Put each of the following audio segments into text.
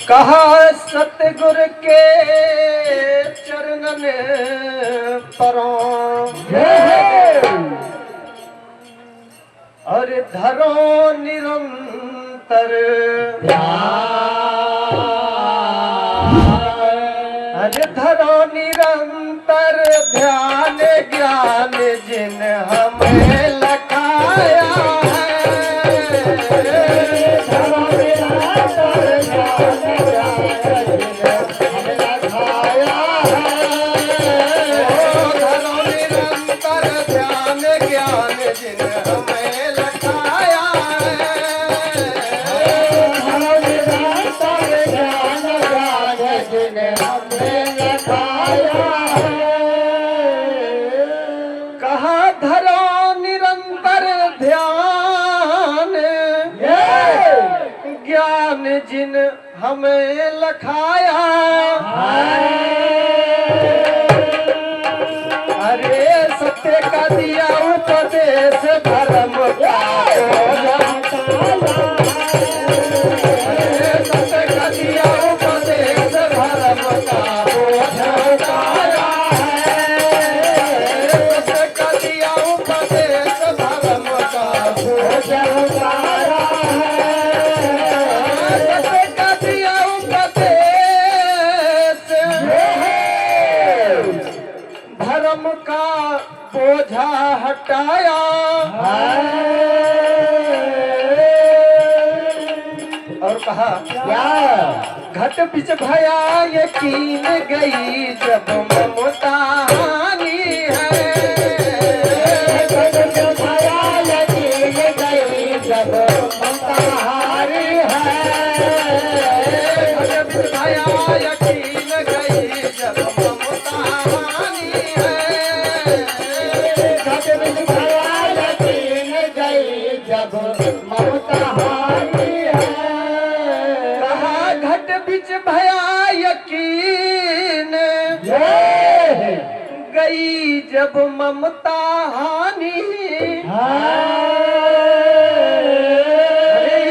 कहा सतगुरु के चरणन परों और धरो निरंतर अरे धरो निरंतर ध्यान ज्ञान जिन हमें लखाया जिन हमें लखाया अरे सत्य का दिया उपदेश धर्म का सत्य का दिया उपदेश धर्म का सत्य का दिया उपदेश धर्म का धर्म का बोझा हटाया और कहा घट बिच भया यकीन गई जब ममता हानि है घट बिच भया यकीन गई जब ममता हानि है घट बिच भया यकीन गई जब ममता हानि ममता हानि है कहा घट बिच भया यकीन गई जब ममता हानि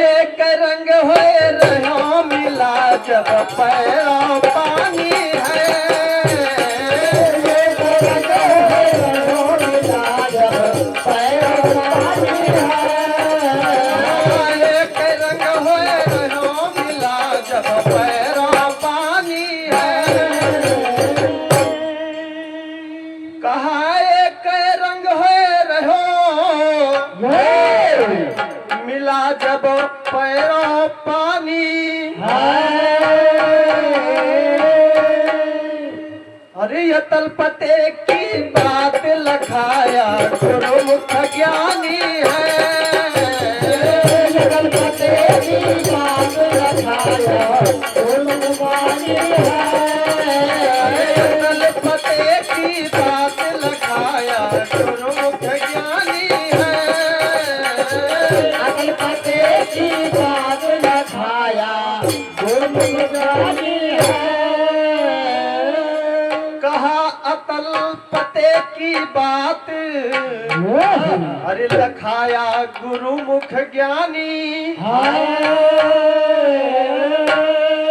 एक रंग होए रहो मिला जब पैरों पानी है मिला जब पैरों पानी अरे ये तलपते की बात लखाया गुरुमुख ज्ञानी है तलपते की बात लखाया गुरुमुख ज्ञानी है तलपते की बात लखाया गुरुमुख ज्ञानी की बात लखाया गुरुमुख ज्ञानी है कहा अतल पते की बात अरे लखाया गुरुमुख ज्ञानी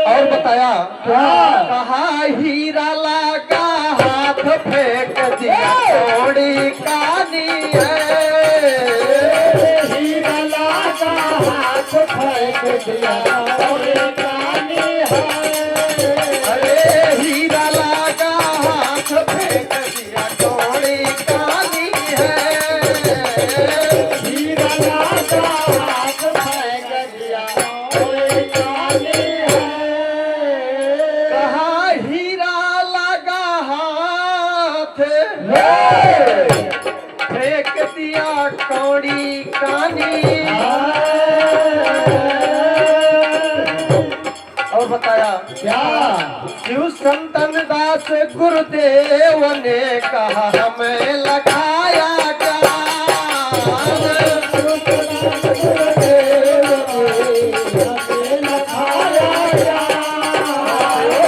और बताया कहा हीरा लगा हाथ फेंक दिया थोड़ी कहानी है अरे हीरा लगा हाथ फेंक दिया थोड़ी कहानी है हीरा लगा हाथ फेंक दिया थोड़ी कहानी है कहा हीरा लगा हाथ फेंक दिया कौड़ी कहानी और बताया क्या शिव संतन दास गुरुदेव ने कहा हमें लखाया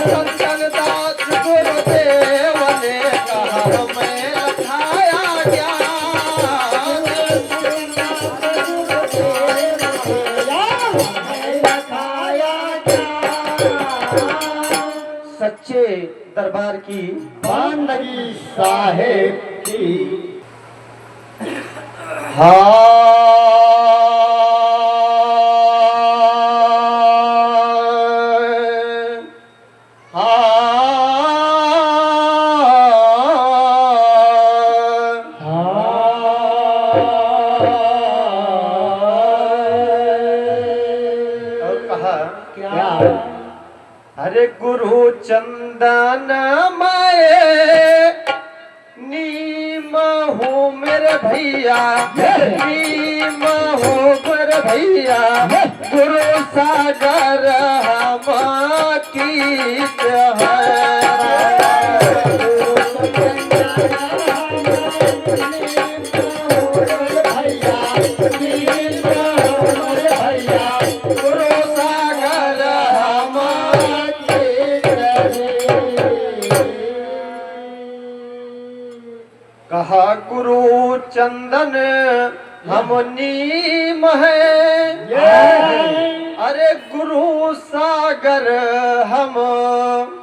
संतन दास गुरुदेव ने कहा हमें लखाया गया सच्चे दरबार की बांदगी साहेब की। अरे गुरु चंदन माए नीम हो मेरे भैया, नीम हो मेरे भैया, गुरु सागर हम की कहा गुरु चंदन हम नीम है, अरे गुरु सागर हम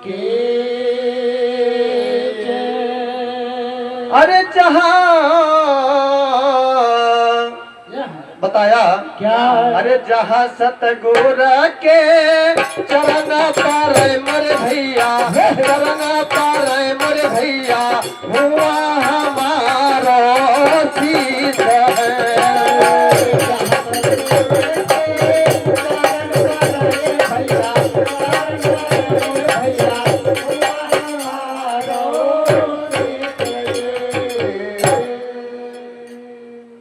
के अरे जहाँ बताया क्या? अरे जहाँ सतगुर के चरण पर मोरे भैया, चरण पर मोरे भैया, हुआ हमारो शीश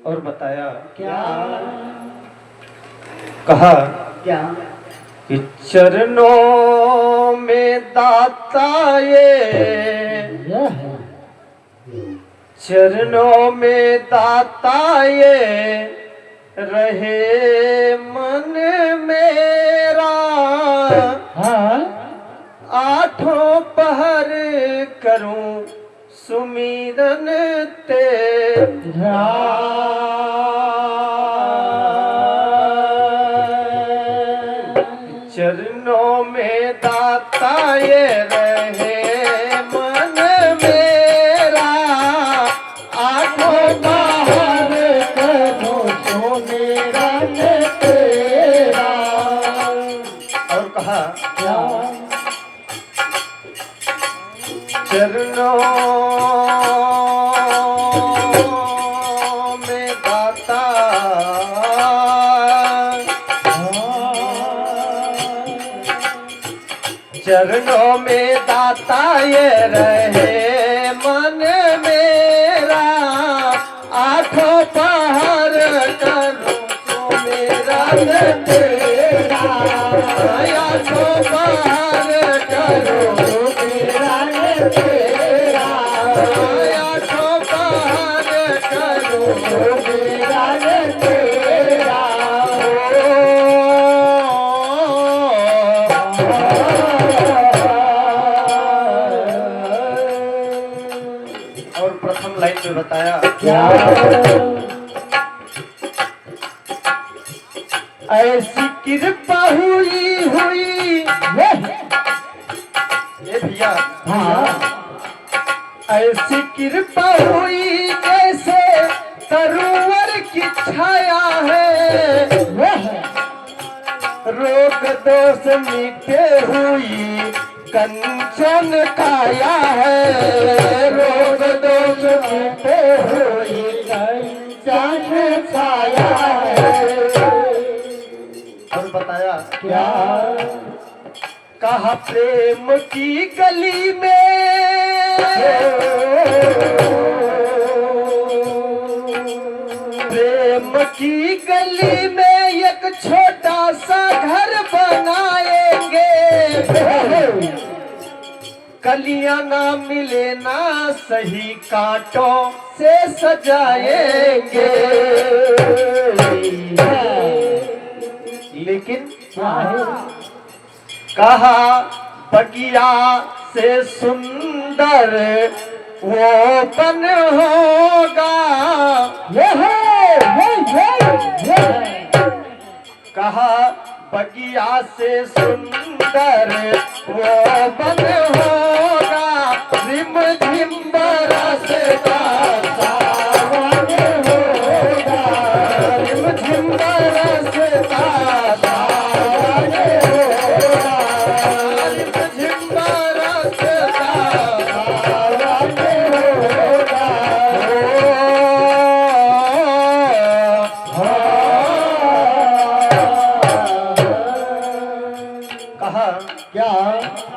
और बताया क्या? कहा क्या? कि चरणों में दाता ये, चरणों में दाता ये रहे मन मेरा, आठों पहर करूं सुमिरन तेरा। चरणों में दाता ये रहे मन मेरा, आठों बाहर करो सुमिरन तेरा। और कहा क्या? चरणों में दाता चरणों में दाता ये रहे मन मेरा, आठों पहर करूं तो मेरा तेरा, आठों पहर करूं तेरा तेरा, आठों पहर करूं तेरा तेरा। और प्रथम लाइन में बताया क्या? ऐसी कृपा हुई हुई ये भैया, ऐसी कृपा हुई जैसे तरुवर की छाया है, रोग दोष मिटे हुई कंचन काया है, रोग दोष मिटे हुई कंचन छाया है। और बताया क्या? कहा प्रेम की गली में, प्रेम की गली में एक छोटा सा घर बनाएंगे, कलियां ना मिले ना सही कांटों से सजाएंगे। लेकिन कहा बगिया से सुंदर वो बन होगा, कहा बगिया से सुंदर सुंदर वो बन होगा, रिम झिम बरसता सावन होगा, रिम झिम बरसता सावन होगा, रिम झिम बरसता सावन होगा। कहा क्या?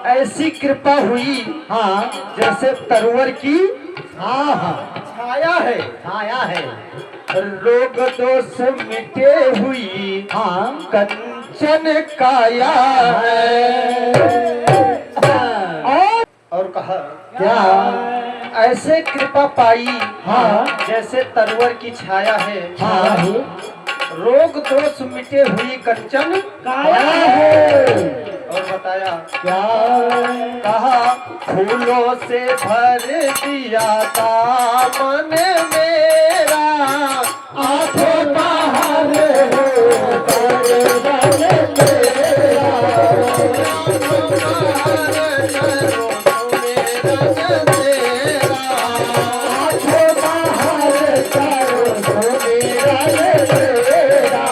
ऐसी कृपा हुई हाँ जैसे तरवर की हाँ हाँ छाया है, आया है। रोग दोष मिटे हुई हाँ कंचन काया है। और कहा क्या? ऐसे कृपा पाई हाँ जैसे तरवर की छाया है, हाँ रोग दोष मिटे हुई कंचन काया है। और बताया क्या? कहा फूलों से भर दिया दामन मेरा, आंखों बाहर हो दर्शन मेरा, आंखों बाहर करो मेरा तेरा, आंखों बाहर करो मेरा तेरा।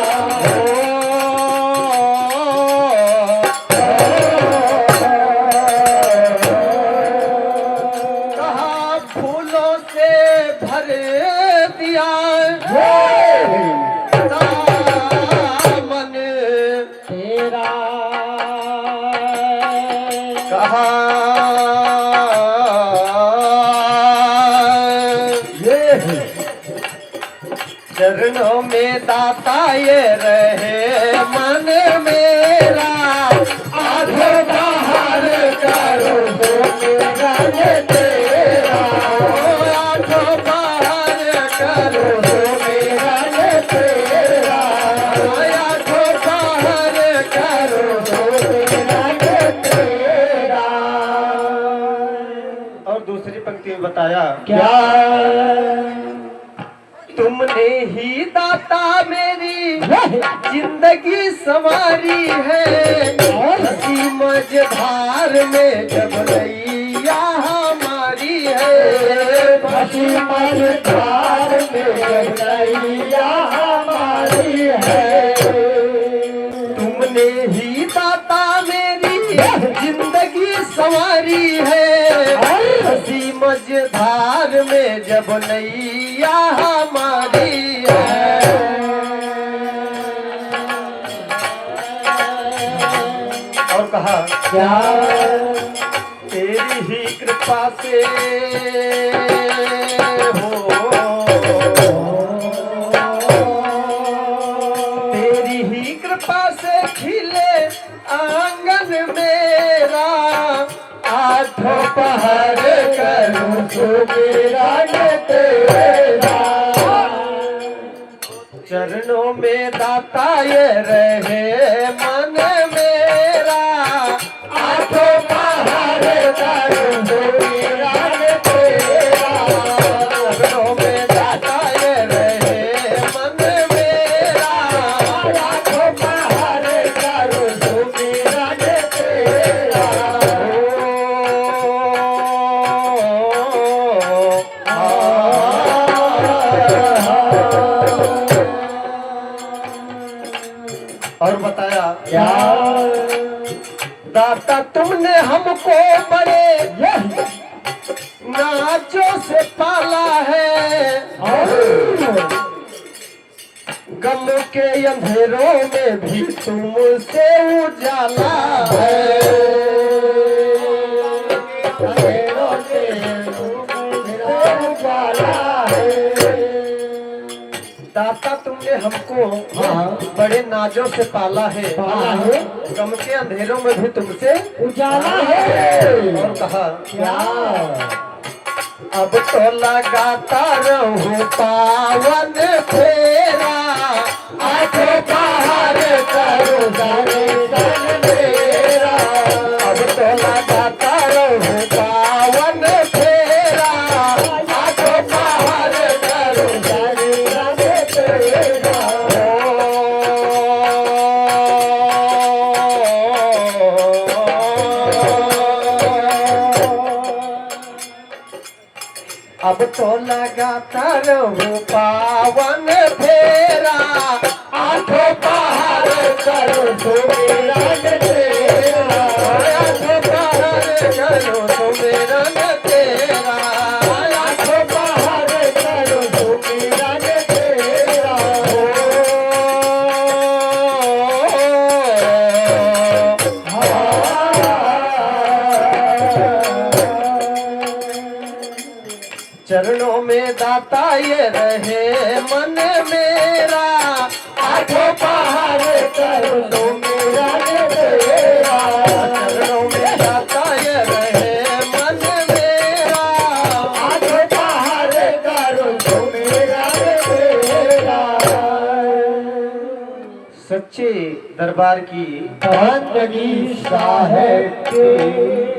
कहा फूलों से भर दिया दामन तेरा कहा चरणों में दाता ये रहे मन मेरा, आधो बाहर करो तो मेरा ये तेरा, आधो बाहर करो तो मेरा ये तेरा, आधो बाहर करो तो मेरा ये तेरा। और दूसरी पंक्ति में बताया क्या? तुमने ही दाता मेरी जिंदगी संवारी है, हंसी मझधार में जब नैया हमारी है, हंसी मझधार में जब नैया हमारी है। तुमने ही दाता मेरी जिंदगी संवारी है, हंसी मझधार में जब नैया हमारी है। और कहा क्या? तेरी ही कृपा से हो, तेरी ही कृपा से खिले आंगन मेरा, आठों पहर करूं तो मेरा ये तेरा, चरणों में दाता ये रहे मन मेरा, आठों पहर करूं तो मेरा ये तेरा, चरणों में दाता ये रहे मन मेरा, आठों पहर करूं तो मेरा ये तेरा। और बताया क्या? दाता तुमने हमको बड़े नाचों से पाला है, गम के अंधेरों में भी तुमसे उजाला है, अंधेरों से उजाला है। दाता तुमने हमको हाँ। बड़े नाजों से पाला है, पाला है। गम के अंधेरों में भी तुमसे उजाला है। और कहा क्या? अब तो लगाता रहूं पावन फेरा, आंखों बाहर करो दर्शन मेरा, अब तो लगाता रहूं पावन फेरा, आंखों बाहर करो दर्शन मेरा। अब तो लगाता रहूं पावन फेरा, आठों पहाड़ करो सुमिरन तेरा, आठों पहाड़ करो सुमिरन तेरा, आठों पहाड़ करो सुमिरन तेरा। चरणों में दाता ये रहे मन मेरा, आठों पहाड़ करो सुमिरन तेरा, चरणों में दाता ये रहे मन मेरा, आठों पहाड़ करो सुमिरन तेरा। सच्चे दरबार की बंदगी साहेब की